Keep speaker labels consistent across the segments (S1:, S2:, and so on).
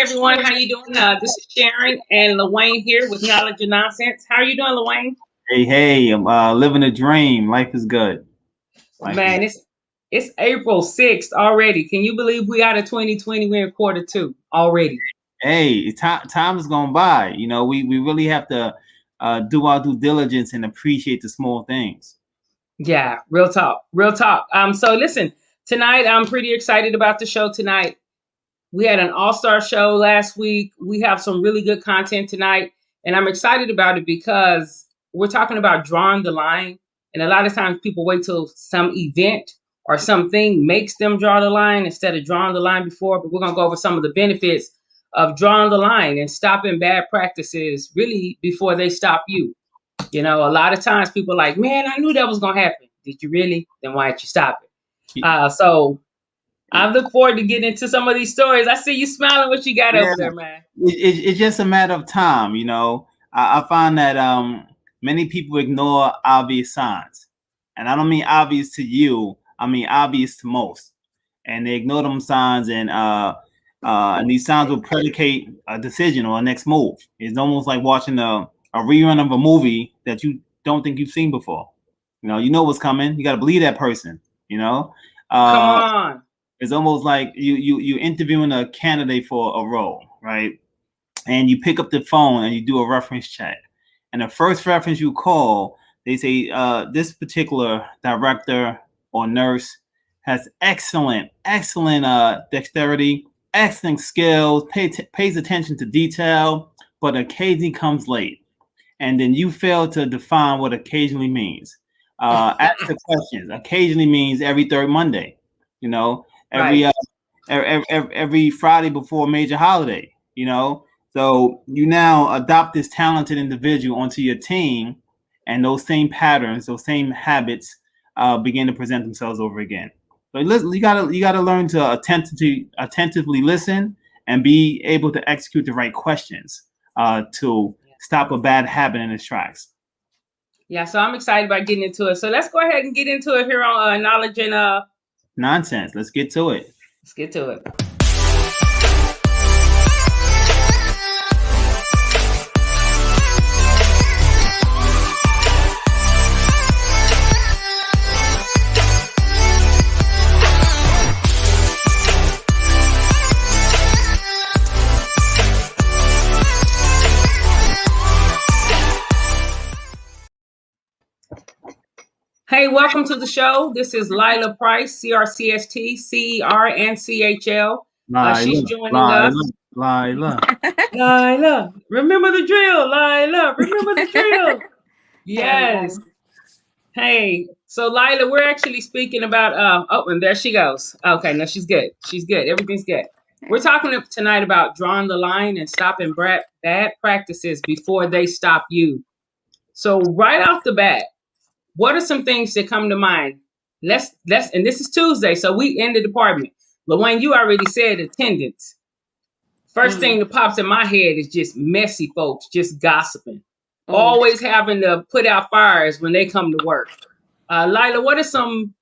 S1: everyone. How you doing? This is Sharon and Lawayne here with Knowledge and Nonsense. How are you doing, Lawayne?
S2: Hey, I'm living a dream. Life is good. Life is
S1: Man, it's April 6th already. Can you believe we out of 2020? We're in quarter two already.
S2: Hey, time is going by. We really have to do our due diligence and appreciate the small things.
S1: Yeah, real talk, real talk. So listen, tonight I'm pretty excited about the show tonight. We had an all-star show last week. We have some really good content tonight, and I'm excited about it because we're talking about drawing the line. And a lot of times people wait till some event or something makes them draw the line instead of drawing the line before. But we're going to go over some of the benefits of drawing the line and stopping bad practices really before they stop you. A lot of times people are like, man, I knew that was going to happen. Did you really? Then why didn't you stop it? So I look forward to getting into some of these stories. I see you smiling. What you got
S2: Yeah,
S1: over there, man?
S2: it's just a matter of time. I find that many people ignore obvious signs, and I don't mean obvious to you. I mean obvious to most, and they ignore them signs, and these signs will predicate a decision or a next move. It's almost like watching a rerun of a movie that you don't think you've seen before. You know what's coming. You got to believe that person. You know,
S1: Come
S2: uh,
S1: on.
S2: it's almost like you interviewing a candidate for a role, right? And you pick up the phone and you do a reference check. And the first reference you call, they say this particular director or nurse has excellent dexterity, excellent skills, pays attention to detail, but occasionally comes late. And then you fail to define what occasionally means. Ask the questions. Occasionally means every third Monday. You know, every
S1: Right.
S2: every Friday before a major holiday. So you now adopt this talented individual onto your team, and those same patterns, those same habits, begin to present themselves over again. So you gotta learn to attentively listen and be able to execute the right questions to stop a bad habit in its tracks.
S1: Yeah, so I'm excited about getting into it. So let's go ahead and get into it here on Knowledge and
S2: Nonsense. Let's get to it.
S1: let's get to it. Hey, welcome to the show. This is Lila Price, CRCST, CER, and CHL. She's
S2: Lila,
S1: joining us.
S2: Lila, Lila.
S1: Lila, remember the drill. Lila, remember the drill.
S3: Hey,
S1: Yes. Hey, so Lila, we're actually speaking about oh, and there she goes. Okay, no, she's good. She's good. Everything's good. We're talking tonight about drawing the line and stopping bad practices before they stop you. So right off the bat, what are some things that come to mind? Let's and this is Tuesday, so we in the department. Lawayne, you already said attendance. First thing
S3: mm,
S1: that pops in my head is just messy folks just gossiping,
S3: oh,
S1: always having to put out fires when they come to work. Lila, what are some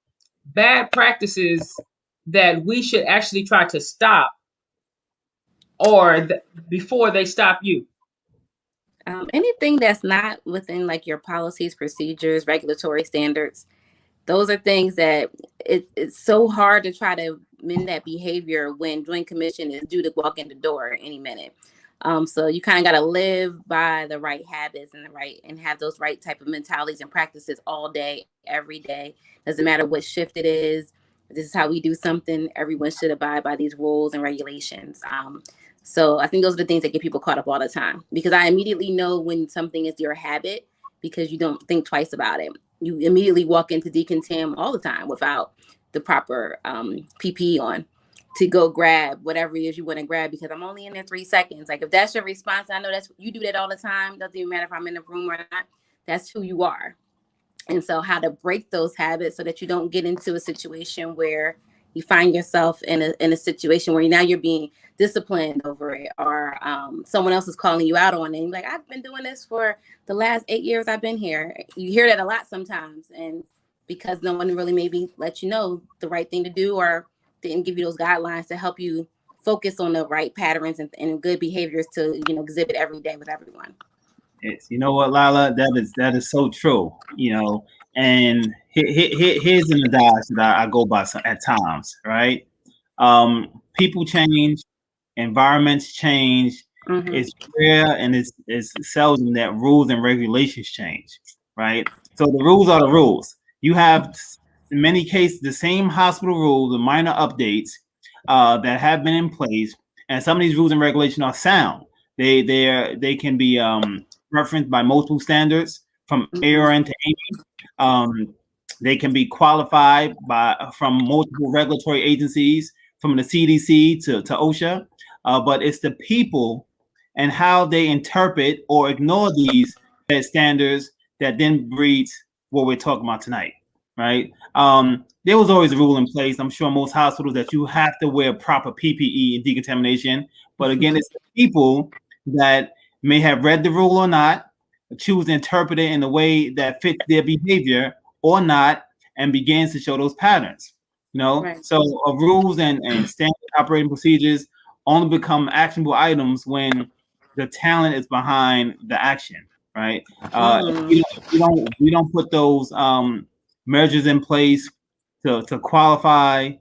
S1: bad practices that we should actually try to stop or before they stop you?
S3: anything that's not within like your policies, procedures, regulatory standards, those are things that it's so hard to try to mend that behavior when joint commission is due to walk in the door any minute. So you kind of got to live by the right habits and have those right type of mentalities and practices all day, every day. Doesn't matter what shift it is. This is how we do something. Everyone should abide by these rules and regulations. So I think those are the things that get people caught up all the time because I immediately know when something is your habit because you don't think twice about it. You immediately walk into decontam all the time without the proper PPE on to go grab whatever it is you want to grab because I'm only in there 3 seconds. Like if that's your response, I know that's you do that all the time. Doesn't even matter if I'm in the room or not. That's who you are. And so how to break those habits so that you don't get into a situation where you find yourself in a situation where now you're being disciplined over it or someone else is calling you out on it. And you're like, I've been doing this for the last 8 years I've been here. You hear that a lot sometimes. And because no one really maybe let you know the right thing to do or didn't give you those guidelines to help you focus on the right patterns and good behaviors to, you know, exhibit every day with everyone.
S2: It's, you know what, Lila, that is so true. You know, and here's an adage that I go by at times, right? People change, environments change.
S3: Mm-hmm.
S2: It's rare and it's seldom that rules and regulations change, right? So the rules are the rules. You have, in many cases, the same hospital rules and minor updates that have been in place, and some of these rules and regulations are sound. They can be referenced by multiple standards from ARN to AMI. They can be qualified from multiple regulatory agencies, from the CDC to OSHA. But it's the people and how they interpret or ignore these standards that then breeds what we're talking about tonight, right? There was always a rule in place. I'm sure most hospitals that you have to wear proper PPE and decontamination. But again, it's the people that may have read the rule or not, choose to interpret it in a way that fits their behavior or not, and begins to show those patterns. You know,
S3: Right.
S2: so rules and standard operating procedures only become actionable items when the talent is behind the action, right? We don't put those measures in place to qualify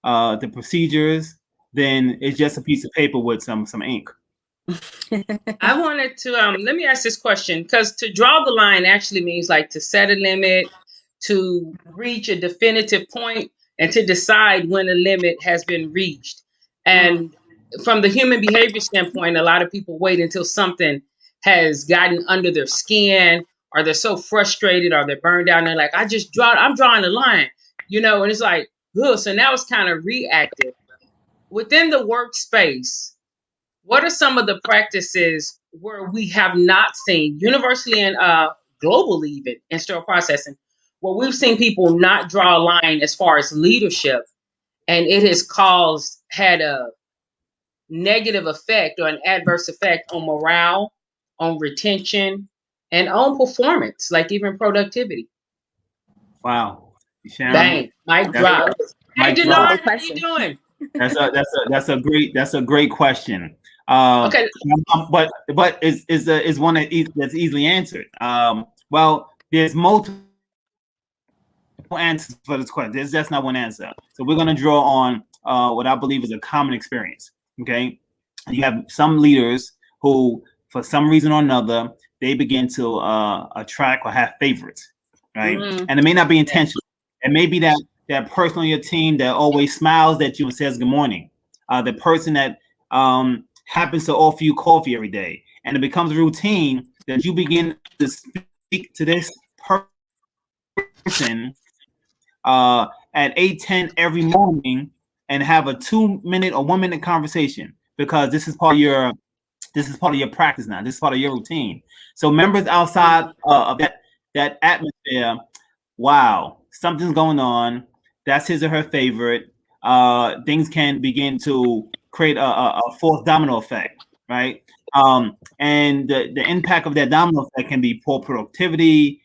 S2: the procedures, then it's just a piece of paper with some ink.
S1: I wanted to let me ask this question, because to draw the line actually means like to set a limit, to reach a definitive point, and to decide when a limit has been reached. And from the human behavior standpoint, a lot of people wait until something has gotten under their skin, or they're so frustrated, or they're burned out, and they're like, I'm drawing the line, you know, and it's like, ugh, so now it's kind of reactive. Within the workspace, what are some of the practices where we have not seen universally and globally, even in sterile processing, where we've seen people not draw a line as far as leadership, and it has had a negative effect or an adverse effect on morale, on retention, and on performance, like even productivity?
S2: Wow, Sharon,
S1: Bang, mic drop. Hey,
S2: mic
S1: Denard,
S2: drop.
S1: how you doing?
S2: That's a great question.
S1: Okay.
S2: But is one that's easily answered. Well, there's multiple answers for this question. There's just not one answer. So we're going to draw on what I believe is a common experience. Okay, you have some leaders who, for some reason or another, they begin to attract or have favorites, right? And it may not be intentional. It may be that person on your team that always smiles at you and says good morning. The person that happens to offer you coffee every day, and it becomes a routine that you begin to speak to this person at 8:10 every morning and have a 2-minute or 1-minute conversation, because this is part of your practice now. This is part of your routine. So members outside of that atmosphere, wow, something's going on. That's his or her favorite. Things can begin to create a fourth domino effect, right? And the impact of that domino effect can be poor productivity,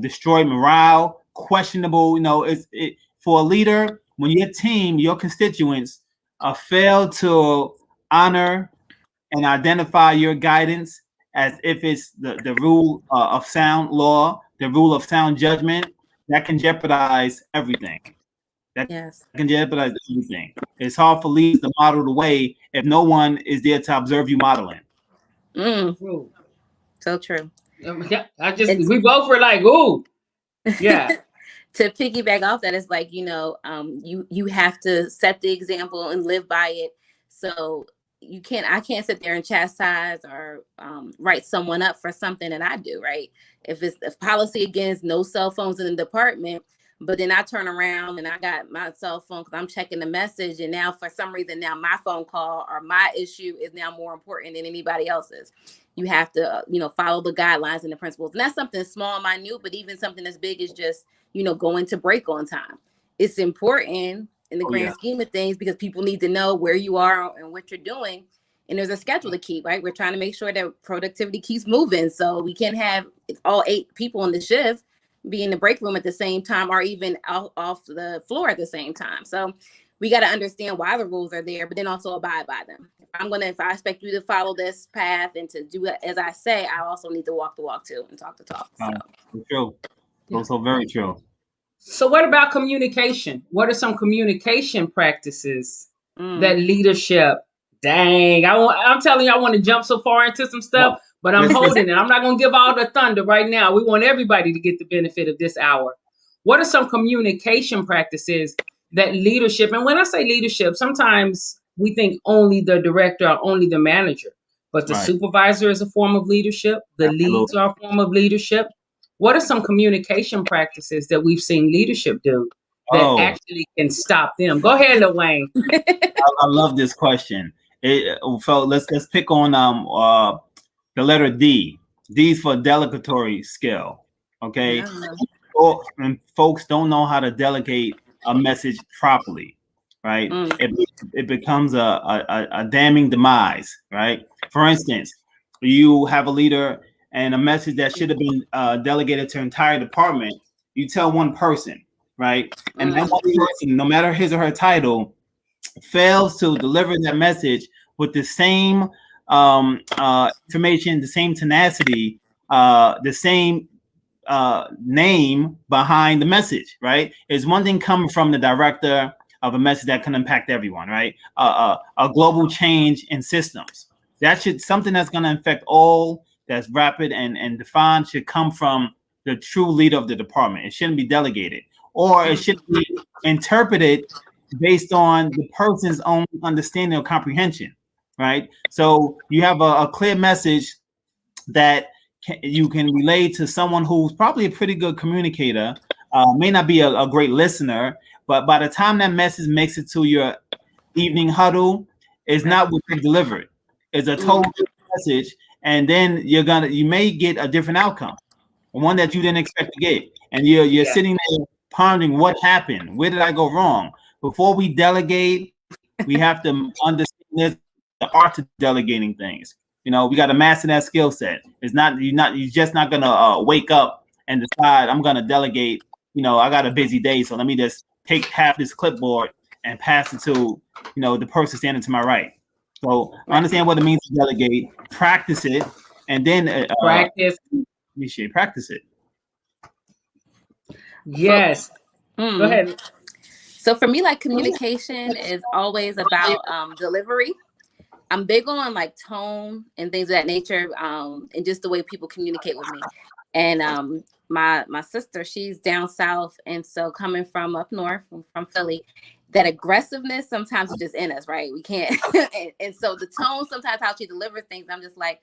S2: destroyed morale, questionable. You know, for a leader, when your team, your constituents, fail to honor and identify your guidance as if it's the rule of sound law, the rule of sound judgment, that can jeopardize everything. That can jeopardize everything. It's hard for leaders to model the way if no one is there to observe you modeling.
S3: So true.
S1: We both were like, ooh, yeah.
S3: To piggyback off that, it's like, you know, you have to set the example and live by it. So I can't sit there and chastise or write someone up for something that I do, right? If policy against no cell phones in the department, but then I turn around and I got my cell phone because I'm checking the message, and now for some reason now my phone call or my issue is now more important than anybody else's. You have to, you know, follow the guidelines and the principles. And that's something small, minute, but even something as big as just, you know, going to break on time. It's important in the grand scheme of things, because people need to know where you are and what you're doing. And there's a schedule to keep, right? We're trying to make sure that productivity keeps moving. So we can't have all 8 people in the shift be in the break room at the same time, or even off the floor at the same time. So we got to understand why the rules are there, but then also abide by them. If I expect you to follow this path and to do it as I say, I also need to walk the walk too and talk the talk. So.
S2: True. Also very true.
S1: So what about communication? What are some communication practices that leadership? Dang, I'm telling you, I want to jump so far into some stuff, but I'm holding it. I'm not going to give all the thunder right now. We want everybody to get the benefit of this hour. What are some communication practices that leadership, and when I say leadership, sometimes we think only the director or only the manager, but the supervisor is a form of leadership. The leads are a form of leadership. What are some communication practices that we've seen leadership do that actually can stop them? Go ahead, Lil Wayne.
S2: I love this question. Let's pick on the letter D. D's for delegatory skill. Okay, and folks don't know how to delegate a message properly, right? It becomes a damning demise, right? For instance, you have a leader and a message that should have been delegated to an entire department. You tell one person, right? And that one person, no matter his or her title, fails to deliver that message with the same information, the same tenacity, the same name behind the message, right? It's one thing coming from the director of a message that can impact everyone, right? A global change in systems. That should something that's going to affect all, that's rapid and defined, should come from the true leader of the department. It shouldn't be delegated, or it should be interpreted based on the person's own understanding or comprehension, right? So you have a clear message that you can relay to someone who's probably a pretty good communicator, may not be a great listener, but by the time that message makes it to your evening huddle, it's not what you delivered. It's a total message, and then you may get a different outcome, one that you didn't expect to get, and you're sitting there pondering what happened, where did I go wrong? Before we delegate, we have to understand the art of delegating things. You know, we got to master that skill set. You're just not gonna wake up and decide I'm gonna delegate. You know, I got a busy day, so let me just take half this clipboard and pass it to the person standing to my right. So understand what it means to delegate, practice it, and then practice it.
S1: Yes. Go ahead.
S3: So for me, like, communication is always about delivery. I'm big on like tone and things of that nature, and just the way people communicate with me. And my sister, she's down south, and so coming from up north, from Philly, that aggressiveness sometimes is just in us, right? We can't. and so the tone, sometimes how she delivers things, I'm just like,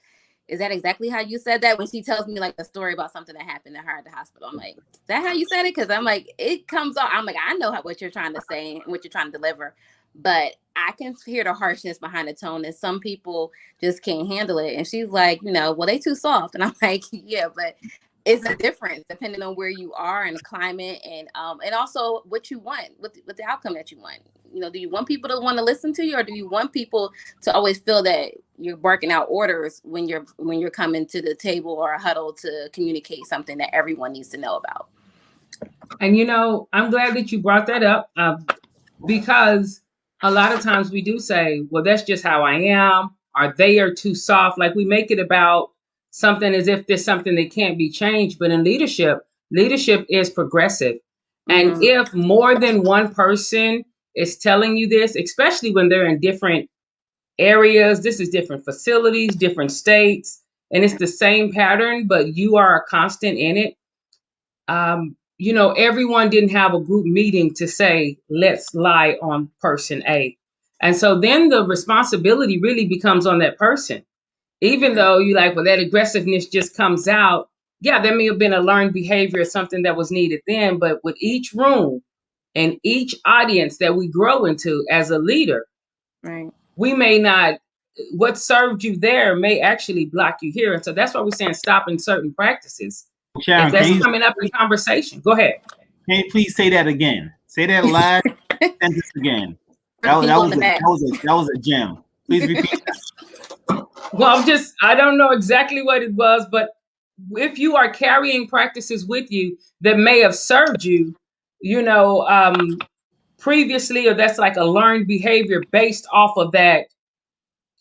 S3: is that exactly how you said that? When she tells me like a story about something that happened to her at the hospital, I'm like, is that how you said it? Because I'm like, it comes off. I'm like, I know what you're trying to say and what you're trying to deliver, but I can hear the harshness behind the tone, and some people just can't handle it. And she's like, well, they too soft. And I'm like, yeah, but it's a difference depending on where you are and the climate, and also what you want, with the outcome that you want. Do you want people to want to listen to you, or do you want people to always feel that you're barking out orders when you're coming to the table or a huddle to communicate something that everyone needs to know about?
S1: And I'm glad that you brought that up, because a lot of times we do say, well, that's just how I am, or they are too soft. Like, we make it about something as if there's something that can't be changed. But in leadership is progressive. And if more than one person is telling you this, especially when they're in different areas, this is different facilities, different states, and it's the same pattern, but you are a constant in it. Everyone didn't have a group meeting to say, let's lie on person A. And so then the responsibility really becomes on that person. Even though you like, well, that aggressiveness just comes out. Yeah, there may have been a learned behavior or something that was needed then, but with each room and each audience that we grow into as a leader,
S3: right,
S1: we may not, what served you there may actually block you here. And so that's why we're saying stop in certain practices.
S2: Sharon,
S1: if that's coming up in conversation, go ahead.
S2: Can you please say that again? Say that last sentence again. That was a gem. Please repeat that.
S1: Well, I don't know exactly what it was, but if you are carrying practices with you that may have served you, previously, or that's like a learned behavior based off of that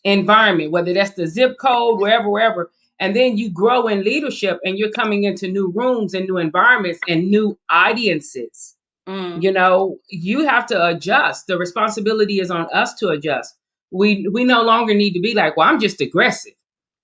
S1: environment, whether that's the zip code, wherever. And then you grow in leadership and you're coming into new rooms and new environments and new audiences.
S3: Mm.
S1: You know, you have to adjust. The responsibility is on us to adjust. We no longer need to be like, well, I'm just aggressive,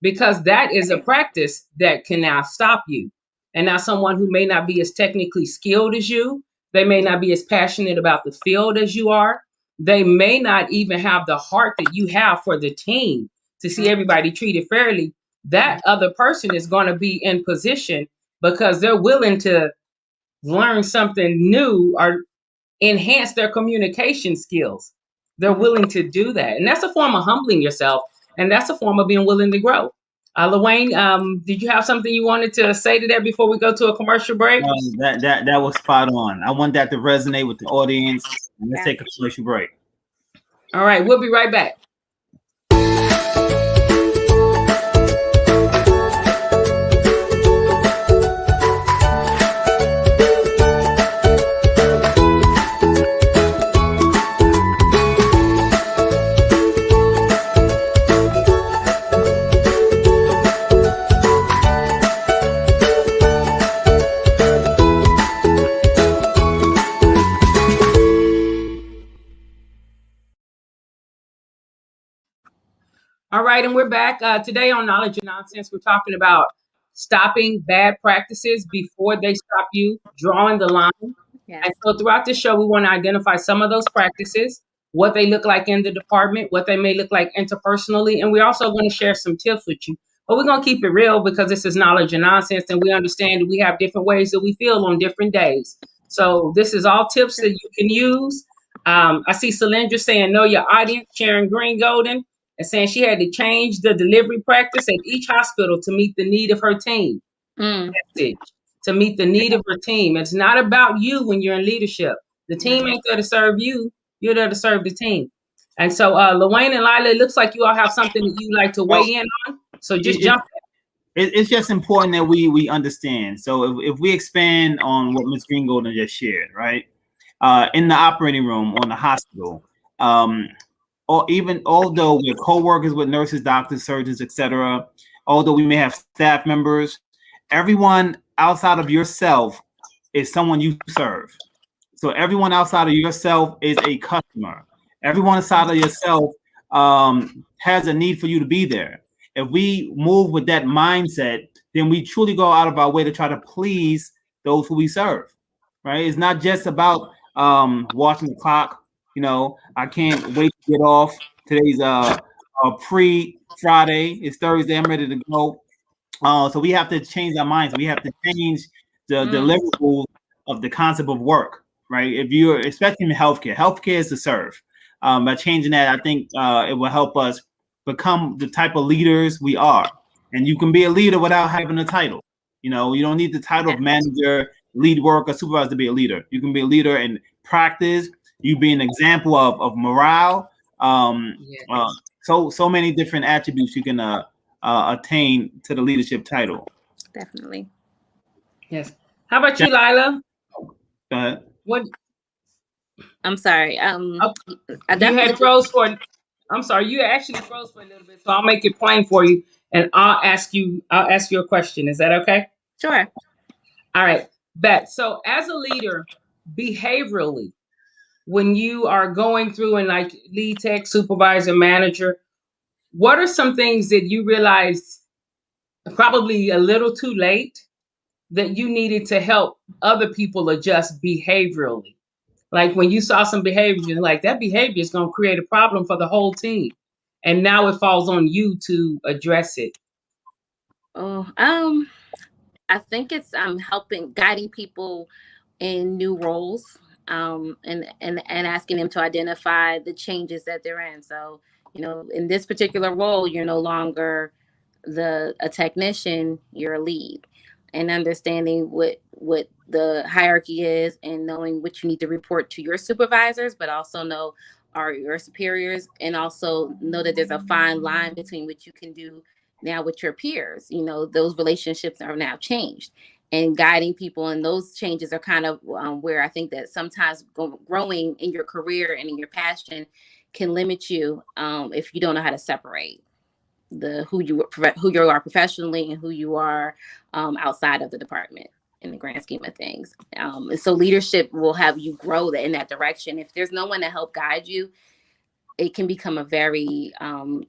S1: because that is a practice that can now stop you. And now someone who may not be as technically skilled as you, they may not be as passionate about the field as you are. They may not even have the heart that you have for the team to see everybody treated fairly. That other person is going to be in position because they're willing to learn something new or enhance their communication skills. They're willing to do that. And that's a form of humbling yourself. And that's a form of being willing to grow. Lawayne, did you have something you wanted to say to that before we go to a commercial break?
S2: That was spot on. I want that to resonate with the audience. And let's
S3: Yeah.
S2: take a commercial break.
S1: All right, we'll be right back. All right, and we're back today on Knowledge and Nonsense. We're talking about stopping bad practices before they stop you, drawing the line.
S3: Yes.
S1: And so throughout this show, we want to identify some of those practices, what they look like in the department, what they may look like interpersonally, and we're also going to share some tips with you. But we're going to keep it real because this is Knowledge and Nonsense, and we understand that we have different ways that we feel on different days. So this is all tips that you can use. I see Celindra saying, know your audience, Sharon Green Golden, and saying she had to change the delivery practice at each hospital to meet the need of her team.
S3: Mm.
S1: To meet the need of her team. It's not about you when you're in leadership. The team ain't there to serve you. You're there to serve the team. And so, Lawayne and Lila, it looks like you all have something that you like to weigh in on. So just jump in.
S2: It's just important that we understand. So if we expand on what Ms. Green Golden just shared, right? In the operating room on the hospital, or even although we're co-workers with nurses, doctors, surgeons, etc., although we may have staff members, everyone outside of yourself is someone you serve. So everyone outside of yourself is a customer. Everyone outside of yourself has a need for you to be there. If we move with that mindset, then we truly go out of our way to try to please those who we serve, right? It's not just about watching the clock. You know, I can't wait to get off. Today's a pre-Friday. It's Thursday. I'm ready to go. So we have to change our minds. We have to change the deliverables of the concept of work, right? If you're, especially in healthcare is to serve. By changing that, I think it will help us become the type of leaders we are. And you can be a leader without having a title. You know, you don't need the title of manager, lead worker, supervisor to be a leader. You can be a leader in practice. You be an example of morale. So many different attributes you can attain to the leadership title.
S3: Definitely.
S1: Yes. How about you, Lila?
S2: Go ahead.
S1: What?
S3: I'm sorry.
S1: You had froze for. I'm sorry. You actually froze for a little bit, so I'll make it plain for you, and I'll ask you a question. Is that okay?
S3: Sure.
S1: All right, bet. So as a leader, behaviorally, when you are going through and like lead tech, supervisor, manager, what are some things that you realized probably a little too late that you needed to help other people adjust behaviorally? Like when you saw some behavior, you're like, that behavior is going to create a problem for the whole team. And now it falls on you to address it.
S3: Oh, I think it's guiding people in new roles, and asking them to identify the changes that they're in. So, in this particular role, you're no longer a technician, you're a lead, and understanding what the hierarchy is, and knowing what you need to report to your supervisors, but also know are your superiors, and also know that there's a fine line between what you can do now with your peers. Those relationships are now changed. and guiding people. And those changes are kind of where I think that sometimes growing in your career and in your passion can limit you if you don't know how to separate who you are professionally and who you are outside of the department in the grand scheme of things. And so leadership will have you grow in that direction. If there's no one to help guide you, it can become a very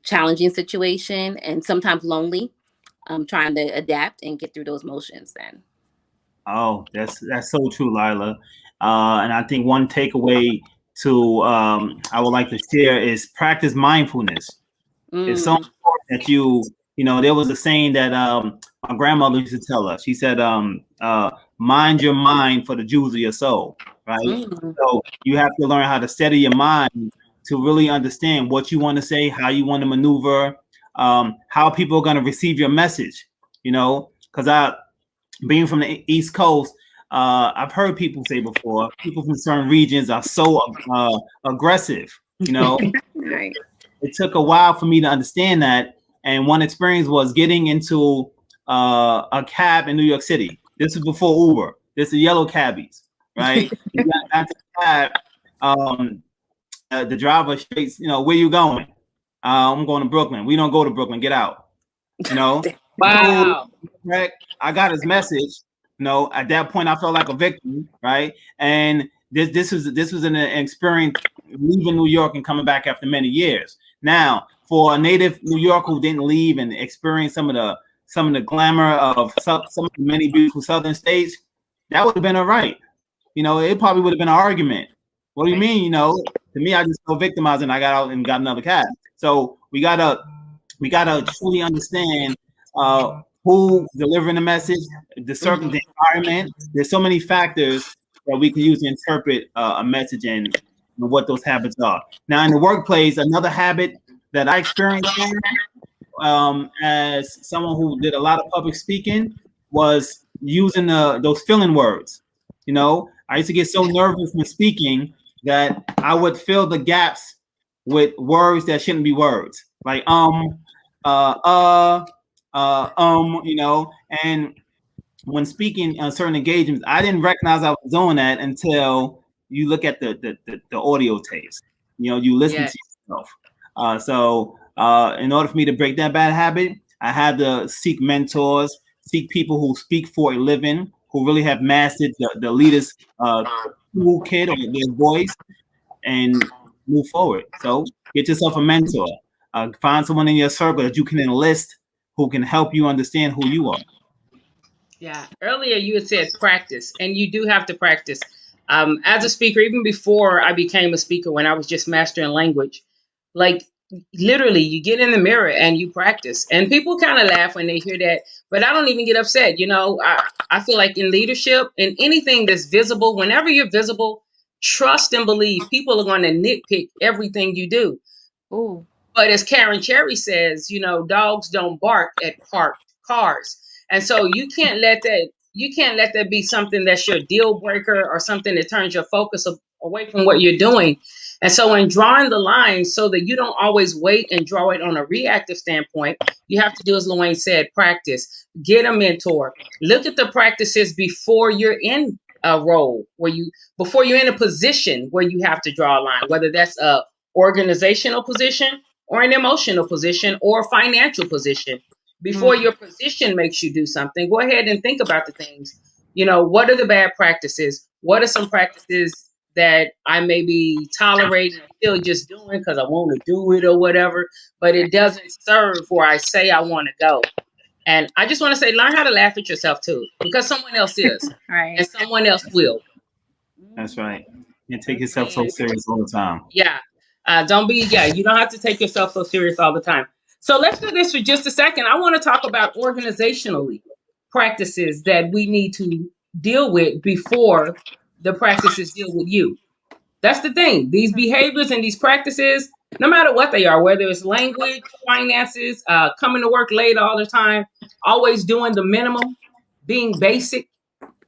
S3: challenging situation and sometimes lonely, trying to adapt and get through those motions then.
S2: Oh, that's so true, Lila. And I think one takeaway to I would like to share is practice mindfulness. It's so important that you know, there was a saying that my grandmother used to tell us. She said, mind your mind for the jewels of your soul, right? So you have to learn how to steady your mind to really understand what you want to say, how you want to maneuver, how people are going to receive your message, you know, because being from the East Coast, I've heard people say before, people from certain regions are so aggressive, you know.
S3: Right.
S2: It took a while for me to understand that. And one experience was getting into a cab in New York City. This is before Uber. This is yellow cabbies, right? You got to the cab, the driver straight, you know, where you going? I'm going to Brooklyn. We don't go to Brooklyn. Get out. You know.
S1: Wow.
S2: So, I got his message. You know, at that point, I felt like a victim, right? And this was an experience leaving New York and coming back after many years. Now, for a native New Yorker who didn't leave and experience some of the glamour of some of the many beautiful southern states, that would have been all right. You know, it probably would have been an argument. What do you mean? You know, to me, I just felt victimized and I got out and got another cab. So we gotta truly understand who delivering the message, the the environment. There's so many factors that we can use to interpret a message and what those habits are. Now, in the workplace, another habit that I experienced as someone who did a lot of public speaking was using those filling words. You know, I used to get so nervous when speaking that I would fill the gaps with words that shouldn't be words, like you know. And when speaking on certain engagements, I didn't recognize I was doing that until you look at the audio tapes. You know, you listen to yourself. So in order for me to break that bad habit, I had to seek mentors, seek people who speak for a living, who really have mastered the leader's toolkit or their voice, and move forward. So get yourself a mentor. Find someone in your circle that you can enlist who can help you understand who you are.
S1: Yeah. Earlier you had said practice, and you do have to practice. As a speaker, even before I became a speaker, when I was just mastering language, like literally you get in the mirror and you practice. And people kind of laugh when they hear that, but I don't even get upset. You know, I feel like in leadership, in anything that's visible, whenever you're visible, trust and believe people are going to nitpick everything you do.
S3: Ooh.
S1: But as Karen Cherry says, you know, dogs don't bark at parked cars. And so you can't let that be something that's your deal breaker or something that turns your focus away from what you're doing. And so in drawing the line so that you don't always wait and draw it on a reactive standpoint, you have to do, as Luane said, practice, get a mentor, look at the practices before you're in a role before you're in a position where you have to draw a line, whether that's a organizational position or an emotional position or financial position. Before your position makes you do something, go ahead and think about the things. You know, what are the bad practices? What are some practices that I may be tolerating or still just doing because I want to do it or whatever, but it doesn't serve where I say I want to go. And I just want to say, learn how to laugh at yourself too, because someone else is,
S3: Right.
S1: and someone else will.
S2: That's right. You take yourself so serious all the time.
S1: Yeah. You don't have to take yourself so serious all the time. So let's do this for just a second. I want to talk about organizationally practices that we need to deal with before the practices deal with you. That's the thing. These behaviors and these practices, no matter what they are, whether it's language, finances, coming to work late all the time, always doing the minimum, being basic,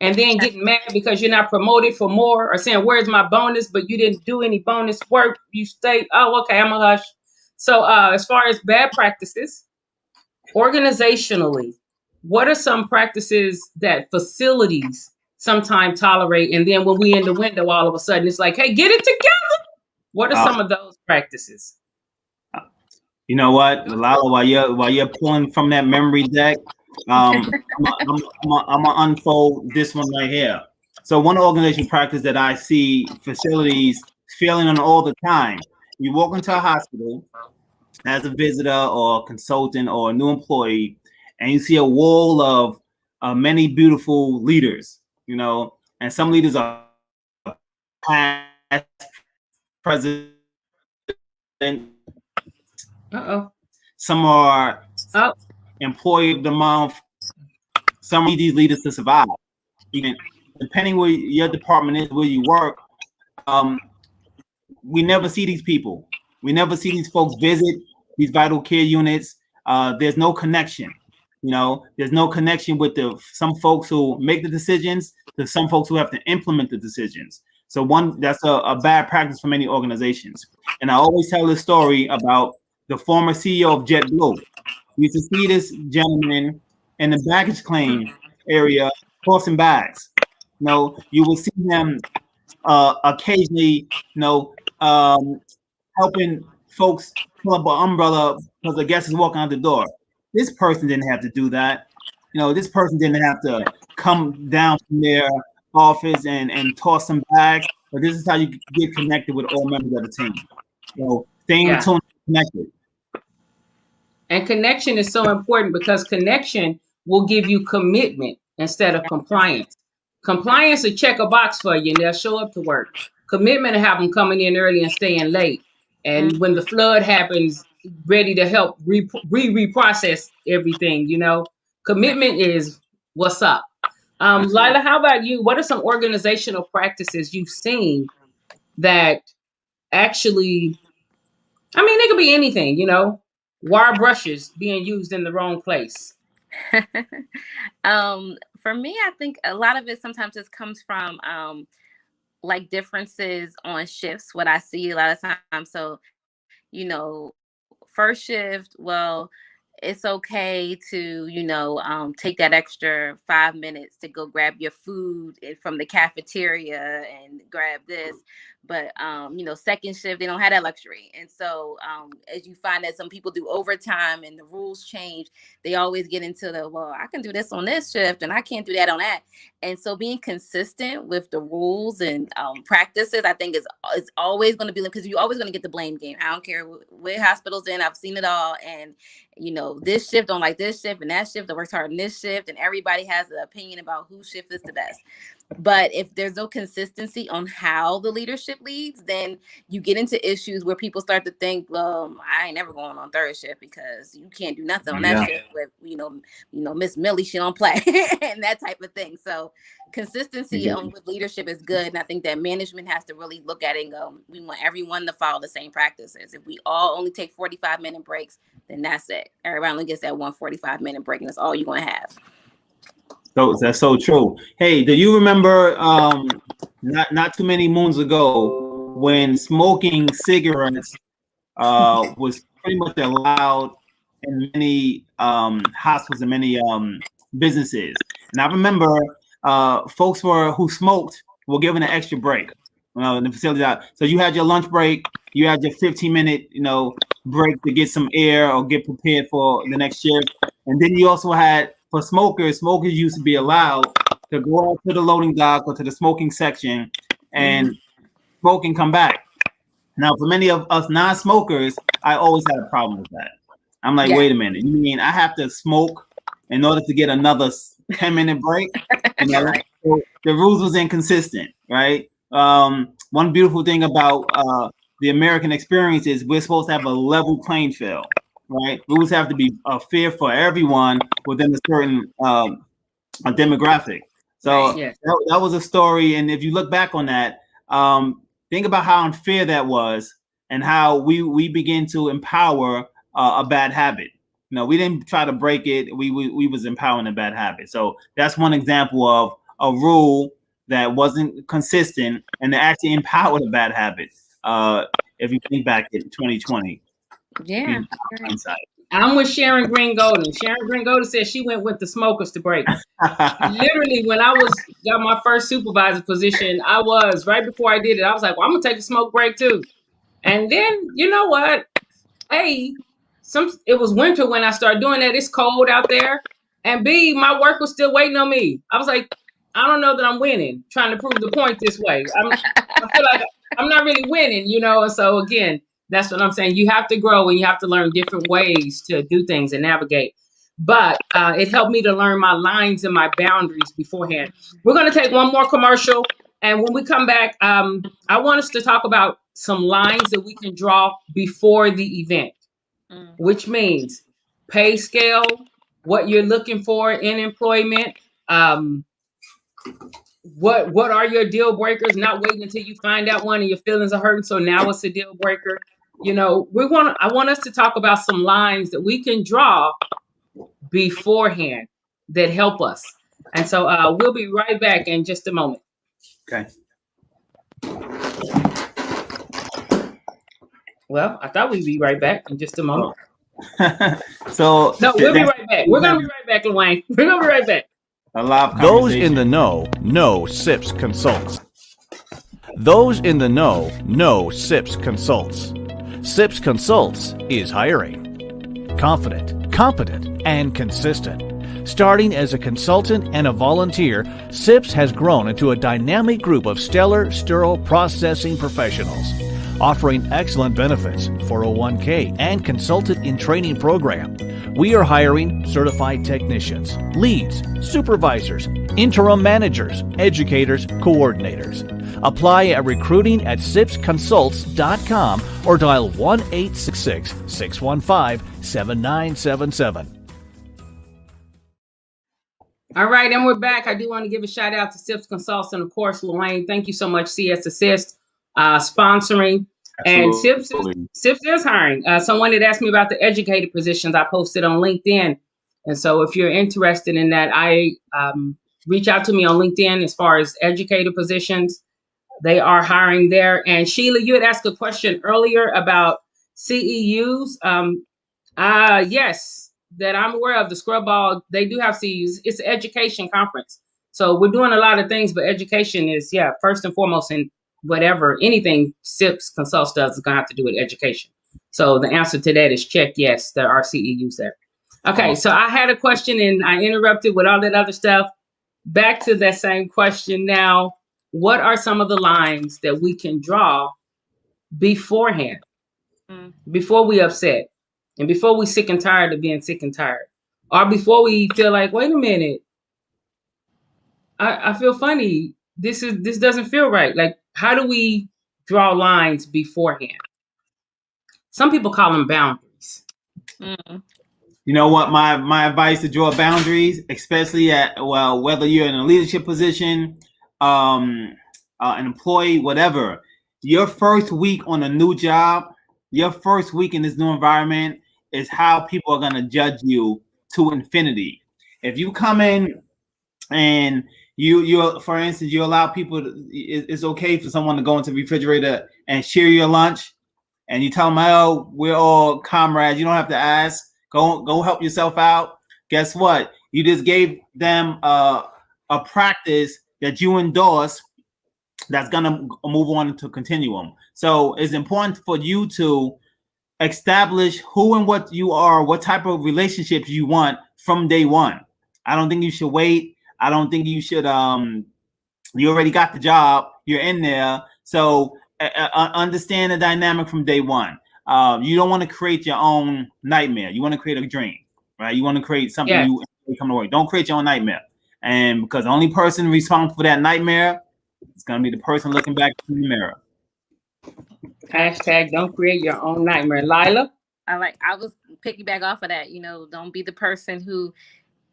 S1: and then getting mad because you're not promoted for more, or saying, where's my bonus? But you didn't do any bonus work. You stay, oh, okay, I'm a hush. So as far as bad practices, organizationally, what are some practices that facilities sometimes tolerate? And then when we in the window, all of a sudden it's like, hey, get it together. What are some of those practices?
S2: You know what, Lala, while you're pulling from that memory deck, I'm gonna unfold this one right here. So one organization practice that I see facilities failing on all the time. You walk into a hospital as a visitor or a consultant or a new employee, and you see a wall of many beautiful leaders, you know, and some leaders are past, president,
S1: Uh-oh.
S2: some are
S1: Oh,
S2: employee of the month. Some need these leaders to survive. Even depending where your department is, where you work, we never see these people. We never see these folks visit these vital care units. There's no connection. You know, there's no connection with some folks who make the decisions to some folks who have to implement the decisions. So that's a bad practice for many organizations. And I always tell this story about the former CEO of JetBlue. We used to see this gentleman in the baggage claim area tossing bags. You know, you will see him occasionally, helping folks pull up an umbrella because the guest is walking out the door. This person didn't have to do that. You know, this person didn't have to come down from their office and toss some bags. But this is how you get connected with all members of the team. So staying tuned, connected.
S1: And connection is so important because connection will give you commitment instead of compliance. Compliance will check a box for you and they'll show up to work. Commitment will have them coming in early and staying late. And when the flood happens, ready to help reprocess everything, you know. Commitment is what's up. Lila, how about you? What are some organizational practices you've seen that actually, I mean, it could be anything, you know, wire brushes being used in the wrong place?
S3: For me, I think a lot of it sometimes just comes from like differences on shifts, what I see a lot of times. So, you know, first shift, well, it's okay to, take that extra 5 minutes to go grab your food from the cafeteria and grab this. But, second shift, they don't have that luxury. And so as you find that some people do overtime and the rules change, they always get into well, I can do this on this shift and I can't do that on that. And so being consistent with the rules and practices, I think is always going to be, because you're always going to get the blame game. I don't care where hospitals in, I've seen it all. And, this shift don't like this shift and that shift that works hard in this shift. And everybody has an opinion about whose shift is the best. But if there's no consistency on how the leadership leads, then you get into issues where people start to think, well, I ain't never going on third shift because you can't do nothing on that shift with, Miss Millie, she don't play and that type of thing. So consistency with leadership is good. And I think that management has to really look at it and go, we want everyone to follow the same practices. If we all only take 45-minute breaks, then that's it. Everybody only gets that 145-minute break, and that's all you're going to have.
S2: So that's so true. Hey, do you remember not too many moons ago when smoking cigarettes was pretty much allowed in many hospitals and many businesses? And I remember folks who smoked were given an extra break. In the facility. So you had your lunch break, you had your 15-minute break to get some air or get prepared for the next shift, and then you also had, for smokers used to be allowed to go out to the loading dock or to the smoking section and smoke and come back. Now, for many of us non-smokers, I always had a problem with that. I'm like, wait a minute, you mean I have to smoke in order to get another 10-minute break? So the rules was inconsistent, right? One beautiful thing about the American experience is we're supposed to have a level playing field. Right, rules have to be fair for everyone within a certain demographic. So that was a story, and if you look back on that, think about how unfair that was, and how we begin to empower a bad habit. We didn't try to break it; we was empowering a bad habit. So that's one example of a rule that wasn't consistent and it actually empowered a bad habit. If you think back in 2020.
S3: Yeah.
S1: I'm with Sharon Green Golden. Sharon Green Golden said she went with the smokers to break. Literally, when I got my first supervisor position, I was right before I did it. I was like, well, I'm gonna take a smoke break too. And then you know what? A, it was winter when I started doing that. It's cold out there. And B, my work was still waiting on me. I was like, I don't know that I'm winning, trying to prove the point this way. I feel like I'm not really winning, you know. And so again, that's what I'm saying. You have to grow and you have to learn different ways to do things and navigate. But it helped me to learn my lines and my boundaries beforehand. We're going to take one more commercial. And when we come back, I want us to talk about some lines that we can draw before the event, which means pay scale, what you're looking for in employment, what are your deal breakers, not waiting until you find out one and your feelings are hurting, so now it's a deal breaker. You know, I want us to talk about some lines that we can draw beforehand that help us. And so we'll be right back in just a moment.
S2: Okay.
S1: Well, I thought we'd be right back in just a moment.
S2: So
S1: no, we'll be right back. We're gonna be right back, Luane. We're gonna be right back.
S2: A live
S4: Those in the know SIPS consults. Those in the know SIPS consults. SIPS Consults is hiring. Confident, competent, and consistent. Starting as a consultant and a volunteer, SIPS has grown into a dynamic group of stellar sterile processing professionals, offering excellent benefits, 401k, and consultant in training program. We are hiring certified technicians, leads, supervisors, interim managers, educators, coordinators. Apply at recruiting@sipsconsults.com or dial 1-866-615-7977.
S1: All right, and we're back. I do want to give a shout out to SIPS Consults and, of course, Luane. Thank you so much, CS Assist, sponsoring.
S2: Absolutely.
S1: And SIPS is hiring. Someone had asked me about the educated positions I posted on LinkedIn. And so if you're interested in that, reach out to me on LinkedIn as far as educated positions. They are hiring there. And Sheila, you had asked a question earlier about CEUs. Yes, that I'm aware of. The Scrub Ball, they do have CEUs. It's an education conference. So we're doing a lot of things, but education is, first and foremost, in whatever, anything SIPS Consults does is going to have to do with education. So the answer to that is check, yes, there are CEUs there. Okay, so I had a question and I interrupted with all that other stuff. Back to that same question now. What are some of the lines that we can draw beforehand, before we upset, and before we sick and tired of being sick and tired, or before we feel like, wait a minute, I feel funny. This doesn't feel right. Like, how do we draw lines beforehand? Some people call them boundaries.
S2: You know what? My advice to draw boundaries, especially whether you're in a leadership position, an employee, whatever. Your first week on a new job, your first week in this new environment is how people are gonna judge you to infinity. If you come in and you for instance, you allow people it's okay for someone to go into the refrigerator and share your lunch, and you tell them, oh, we're all comrades, you don't have to ask. Go help yourself out. Guess what? You just gave them a practice that you endorse that's gonna move on to continuum. So it's important for you to establish who and what you are, what type of relationships you want from day one. I don't think you should wait. I don't think you should. You already got the job. You're in there. So understand the dynamic from day one. You don't want to create your own nightmare. You want to create a dream, right? You want to create something you come to work. Don't create your own nightmare. And because the only person responsible for that nightmare is going to be the person looking back in the mirror.
S1: Hashtag don't create your own nightmare. Lila?
S3: I was piggyback off of that. Don't be the person who,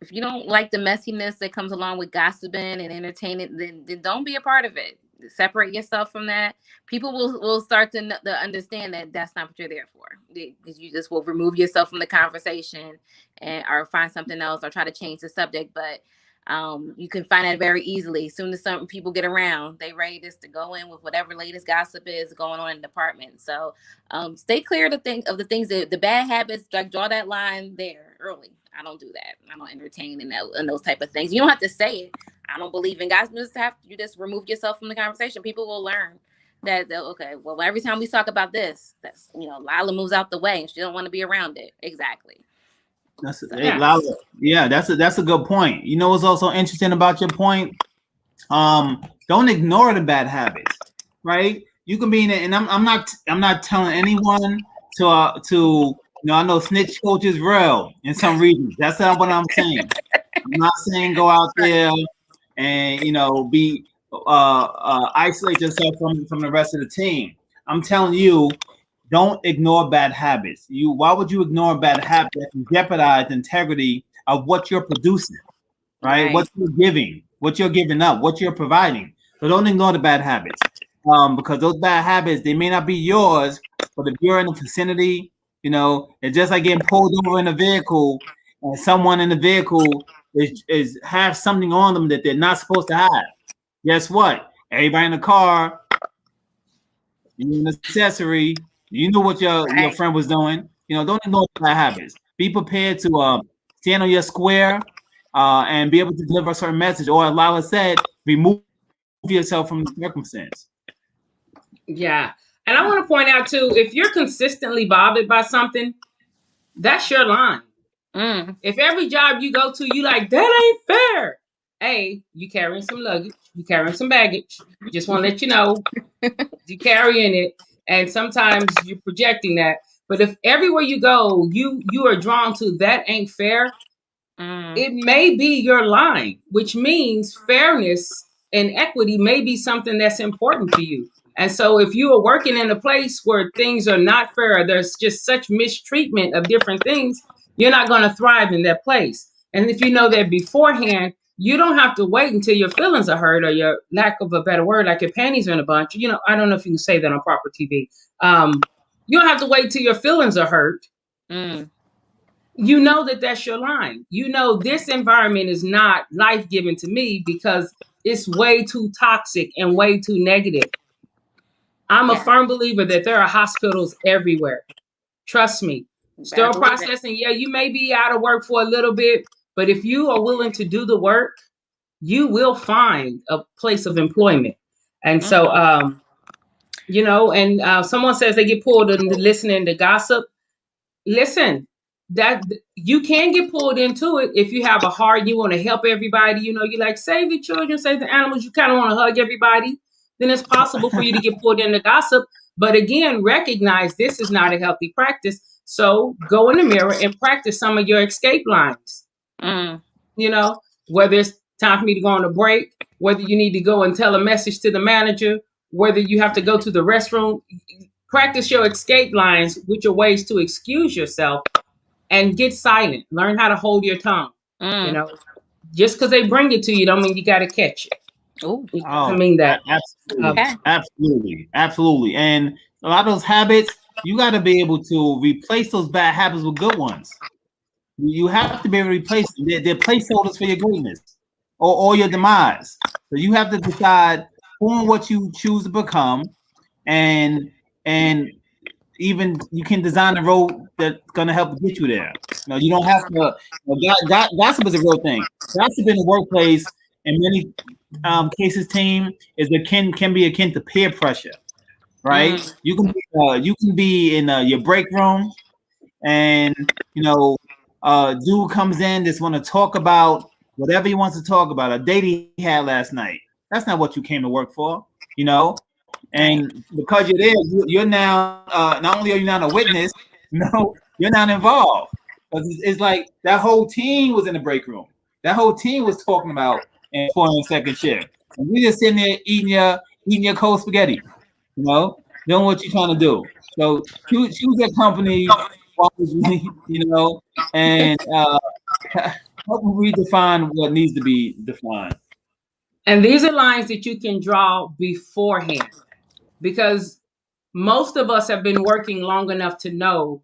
S3: if you don't like the messiness that comes along with gossiping and entertaining, then don't be a part of it. Separate yourself from that. People will start to understand that that's not what you're there for. Because you just will remove yourself from the conversation or find something else or try to change the subject. But You can find that very easily. As soon as some people get around, they ready just to go in with whatever latest gossip is going on in the department. So stay clear of the things that the bad habits. Like draw that line there early. I don't do that. I don't entertain in those type of things. You don't have to say it. I don't believe in gossip. You just remove yourself from the conversation. People will learn that okay. Well, every time we talk about this, that's Lila moves out the way and she don't want to be around it. Exactly.
S2: That's a good point. You know what's also interesting about your point? Don't ignore the bad habits, right? You can be in it, and I'm not telling anyone to I know snitch coach is real in some regions. That's not what I'm saying. I'm not saying go out there and be isolate yourself from the rest of the team. I'm telling you, don't ignore bad habits. Why would you ignore bad habits that can jeopardize the integrity of what you're producing, right? What you're giving, what you're giving up, what you're providing. So don't ignore the bad habits, because those bad habits, they may not be yours, but if you're in the vicinity, it's just like getting pulled over in a vehicle, and someone in the vehicle is have something on them that they're not supposed to have. Guess what? Everybody in the car, you're an accessory. You know what your friend was doing. Don't ignore bad habits. Be prepared to stand on your square and be able to deliver a certain message. Or as Lila said, remove yourself from the circumstance.
S1: Yeah. And I want to point out too, if you're consistently bothered by something, that's your line. If every job you go to, you like, that ain't fair. Hey, you carrying some luggage, you carrying some baggage. Just want to let you know, you carrying it. And sometimes you're projecting that. But if everywhere you go, you are drawn to that ain't fair, it may be your line, which means fairness and equity may be something that's important to you. And so if you are working in a place where things are not fair, there's just such mistreatment of different things, you're not going to thrive in that place. And if you know that beforehand, you don't have to wait until your feelings are hurt, or your lack of a better word, like your panties are in a bunch. I don't know if you can say that on proper TV. You don't have to wait till your feelings are hurt. You know that's your line. This environment is not life-giving to me because it's way too toxic and way too negative. I'm a firm believer that there are hospitals everywhere. Trust me. Sterile processing, you may be out of work for a little bit, but if you are willing to do the work, you will find a place of employment. And so, someone says they get pulled into listening to gossip. Listen, that you can get pulled into it if you have a heart, you want to help everybody, you like save the children, save the animals, you kind of want to hug everybody, then it's possible for you to get pulled into gossip. But again, recognize this is not a healthy practice. So go in the mirror and practice some of your escape lines. Whether it's time for me to go on a break, whether you need to go and tell a message to the manager, whether you have to go to the restroom. Practice your escape lines, which are ways to excuse yourself, and get silent. Learn how to hold your tongue. Just because they bring it to you, don't mean you got to catch it. It doesn't mean that.
S2: Absolutely. And a lot of those habits, you got to be able to replace those bad habits with good ones. You have to be able to replace them. They're placeholders for your greatness or your demise. So you have to decide on what you choose to become, and even you can design a road that's going to help get you there. You don't have to. Gossip is a real thing. Gossip in the workplace, in many cases, team can be akin to peer pressure, right? You can be in your break room, and dude comes in, just want to talk about whatever he wants to talk about. A date he had last night. That's not what you came to work for, And because you're there, you're now not only are you not a witness, you're not involved. Because it's like that whole team was in the break room. That whole team was talking about employing second shift, and we just sitting there eating your cold spaghetti, doing what you're trying to do. So choose your company, and help redefine what needs to be defined.
S1: And these are lines that you can draw beforehand, because most of us have been working long enough to know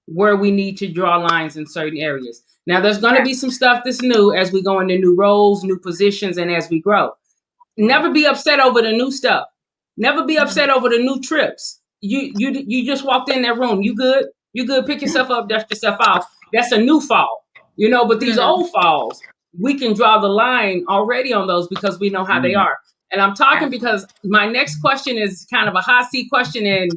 S1: where we need to draw lines in certain areas. Now, there's going to be some stuff that's new as we go into new roles, new positions, and as we grow. Never be upset over the new stuff. Never be upset over the new trips. You just walked in that room. You good? You good? Pick yourself up, dust yourself off. That's a new fall, but these old falls, we can draw the line already on those because we know how they are. And I'm talking because my next question is kind of a hot seat question, and